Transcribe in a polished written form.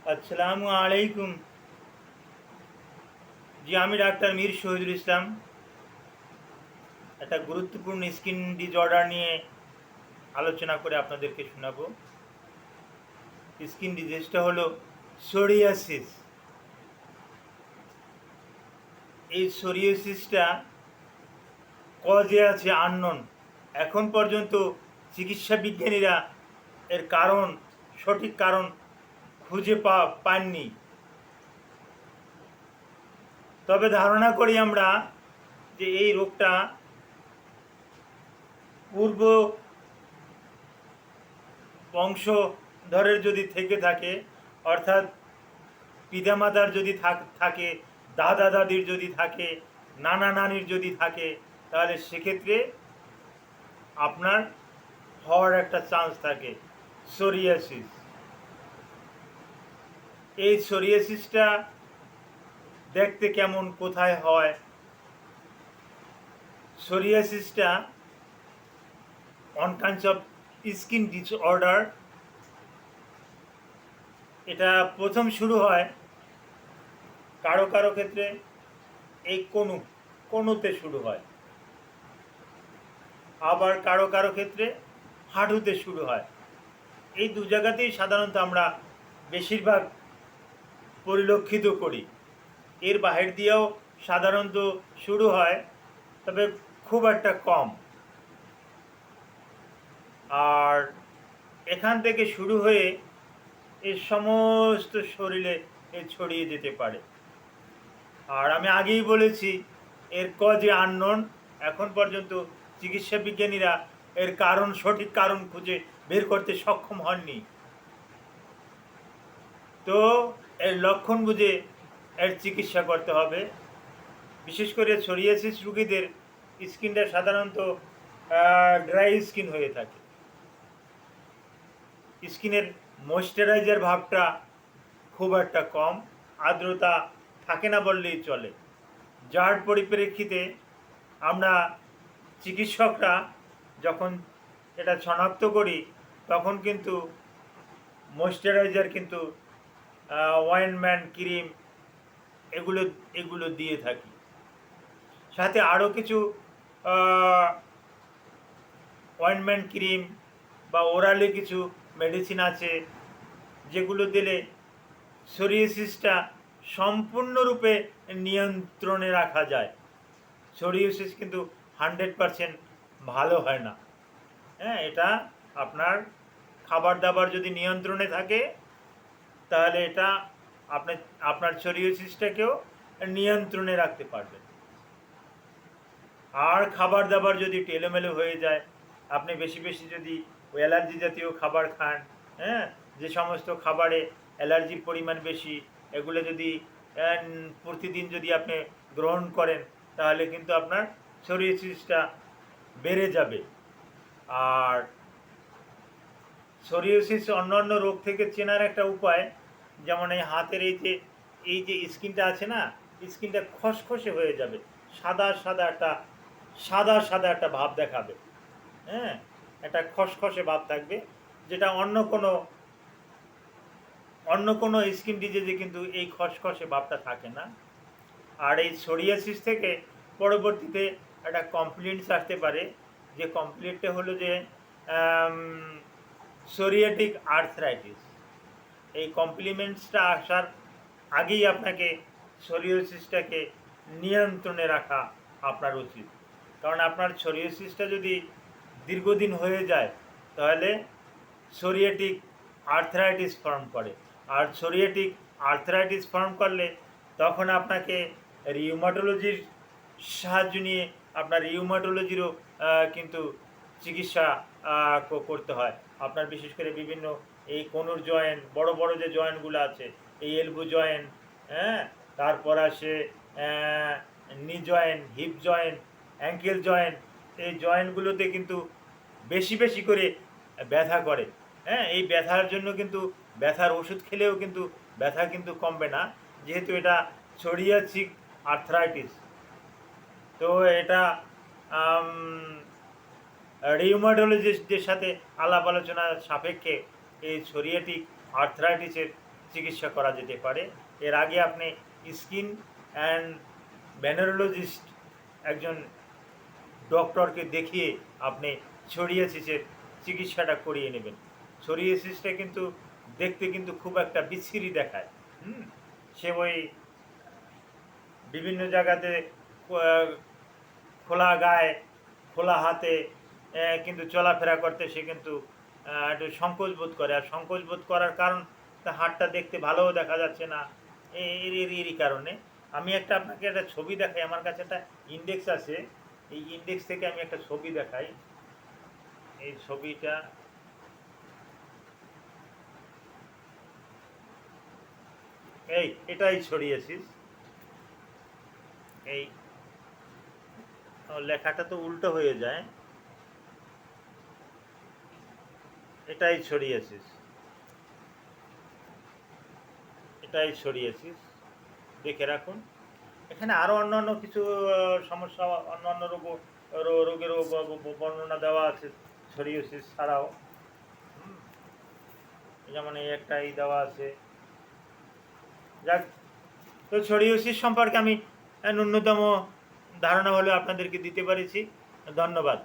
আসসালামু আলাইকুম। জি, আমি ডাক্তার মীর শহীদুল ইসলাম। একটা গুরুত্বপূর্ণ স্কিন ডিসঅর্ডার নিয়ে আলোচনা করে আপনাদেরকে শোনাবো। স্কিন ডিজিজটা হলো সোরিয়াসিস। এই সোরিয়াসিসটা কজে আছে আননোন। এখন পর্যন্ত চিকিৎসা বিজ্ঞানীরা এর কারণ, সঠিক কারণ খুঁজে পাননি। তবে ধারণা করি আমরা যে এই রোগটা পূর্ব বংশধরের যদি থেকে থাকে, অর্থাৎ পিতামাতার যদি থাকে, দাদা দাদির যদি থাকে, নানা নানির যদি থাকে, তাহলে সেক্ষেত্রে আপনার হওয়ার একটা চান্স থাকে সোরিয়াসিস। এই সোরিয়াসিসটা দেখতে কেমন, কোথায় হয়? সোরিয়াসিসটা on kinds of skin disorder. এটা প্রথম শুরু হয় কারো কারো ক্ষেত্রে এই কনুতে শুরু হয়, আবার কারো কারো ক্ষেত্রে হাঁটুতে শুরু হয়। এই দু জায়গাতেই সাধারণত আমরা বেশিরভাগ পরিলক্ষিত করি। এর বাহির দিয়েও সাধারণত শুরু হয়, তবে খুব একটা কম। আর এখান থেকে শুরু হয়ে এর সমস্ত শরীরে ছড়িয়ে যেতে পারে। আর আমি আগেই বলেছি, এর কজে আননোন। এখন পর্যন্ত চিকিৎসা বিজ্ঞানীরা এর কারণ, সঠিক কারণ খুঁজে বের করতে সক্ষম হননি। তো এর লক্ষণ বুঝে এর চিকিৎসা করতে হবে। বিশেষ করে সোরিয়াসিস রোগীদের স্কিনটা সাধারণত ড্রাই স্কিন হয়ে থাকে। স্কিনের ময়েশ্চারাইজার ভাবটা খুব একটা কম, আর্দ্রতা থাকে না বললেই চলে। যার পরিপ্রেক্ষিতে আমরা চিকিৎসকরা যখন এটা শনাক্ত করি, তখন কিন্তু ময়েশ্চারাইজার কিন্তু অয়েনমেন্ট, ক্রিম এগুলো এগুলো দিয়ে থাকি। সাথে আরও কিছু অয়েনমেন্ট, ক্রিম বা ওরালি কিছু মেডিসিন আছে, যেগুলো দিলে সোরিয়াসিসটা সম্পূর্ণরূপে নিয়ন্ত্রণে রাখা যায়। সোরিয়াসিস কিন্তু 100% ভালো হয় না। হ্যাঁ, এটা আপনার খাবার দাবার যদি নিয়ন্ত্রণে থাকে, তাহলে এটা আপনার সোরিয়াসিসটাকেও নিয়ন্ত্রণে রাখতে পারবেন। আর খাবার দাবার যদি টেলোমেলো হয়ে যায়, আপনি বেশি বেশি যদি অ্যালার্জি জাতীয় খাবার খান, হ্যাঁ, যে সমস্ত খাবারে অ্যালার্জির পরিমাণ বেশি, এগুলো যদি প্রতিদিন যদি আপনি গ্রহণ করেন, তাহলে কিন্তু আপনার সোরিয়াসিসটা বেড়ে যাবে। আর সোরিয়াসিস অন্যান্য রোগ থেকে চেনার একটা উপায়, যেমন এই হাতের এই যে স্কিনটা আছে না, স্কিনটা খসখসে হয়ে যাবে, সাদা সাদা একটা ভাব দেখাবে। হ্যাঁ, একটা খসখসে ভাব থাকবে, যেটা অন্য কোনো স্কিন ডিজিজে কিন্তু এই খসখসে ভাবটা থাকে না। আর এই সোরিয়াসিস থেকে পরবর্তীতে একটা কমপ্লেন্টস আসতে পারে, যে কমপ্লেন্টটা হলো যে সোরিয়াটিক আর্থরাইটিস। এই কমপ্লিমেন্টসটা আসার আগেই আপনাকে সোরিয়াসিসটাকে নিয়ন্ত্রণে রাখা আপনার উচিত। কারণ আপনার সোরিয়াসিসটা যদি দীর্ঘদিন হয়ে যায়, তাহলে সোরিয়াটিক আর্থরাইটিস ফর্ম করে। আর সোরিয়াটিক আর্থরাইটিস ফর্ম করলে তখন আপনাকে রিউমাটোলজির সাহায্য নিয়ে আপনার রিউমাটোলজিরও কিন্তু চিকিৎসা করতে হয়। আপনার বিশেষ করে বিভিন্ন এই কোনুর জয়েন্ট, বড় বড় যে জয়েন্টগুলো আছে, এই এলবো জয়েন্ট, হ্যাঁ, তারপর আসে knee joint, hip joint, ankle joint, এই জয়েন্টগুলোতে কিন্তু বেশি বেশি করে ব্যথা করে। হ্যাঁ, এই ব্যথার জন্য কিন্তু ব্যথার ওষুধ খেলেও কিন্তু ব্যথা কিন্তু কমবে না, যেহেতু এটা সোরিয়াসিক আর্থরাইটিস। তো এটা রিউমাটোলজিস্টদের সাথে আলাপ আলোচনার সাপেক্ষে এই সোরিয়াটিক আর্থরাইটিসের চিকিৎসা করা যেতে পারে। এর আগে আপনি স্কিন অ্যান্ড ভেনেরোলজিস্ট একজন ডক্টরকে দেখিয়ে আপনি সোরিয়াসিসের চিকিৎসাটা করিয়ে নেবেন। সোরিয়াসিসটা কিন্তু দেখতে কিন্তু খুব একটা বিশ্রী দেখায়। সে ওই বিভিন্ন জায়গাতে খোলা গায়ে খোলা হাতে কিন্তু চলাফেরা করতে সে কিন্তু একটু সংকোচ বোধ করে, আর সংকোচ বোধ করার কারণ তার হাতটা দেখতে ভালোও দেখা যাচ্ছে না। এরই কারণে আমি আপনাকে একটা ছবি দেখাই। আমার কাছে একটা ইন্ডেক্স আছে, এই ইন্ডেক্স থেকে আমি একটা ছবি দেখাই। এই ছবিটা এটাই ছড়িয়েছিস। এই লেখাটা তো উল্টো হয়ে যায়। এটাই ছড়িয়েছিস, এটাই ছড়িয়েছিস, দেখে রাখুন। এখানে আরও অন্যান্য কিছু সমস্যা, অন্যান্য রোগেরও বর্ণনা দেওয়া আছে ছড়িয়েছিস ছাড়াও। যেমন এই একটাই দেওয়া আছে। যাক, তো ছড়িয়েছিস সম্পর্কে আমি ন্যূনতম ধারণা হলেও আপনাদেরকে দিতে পেরেছি। ধন্যবাদ।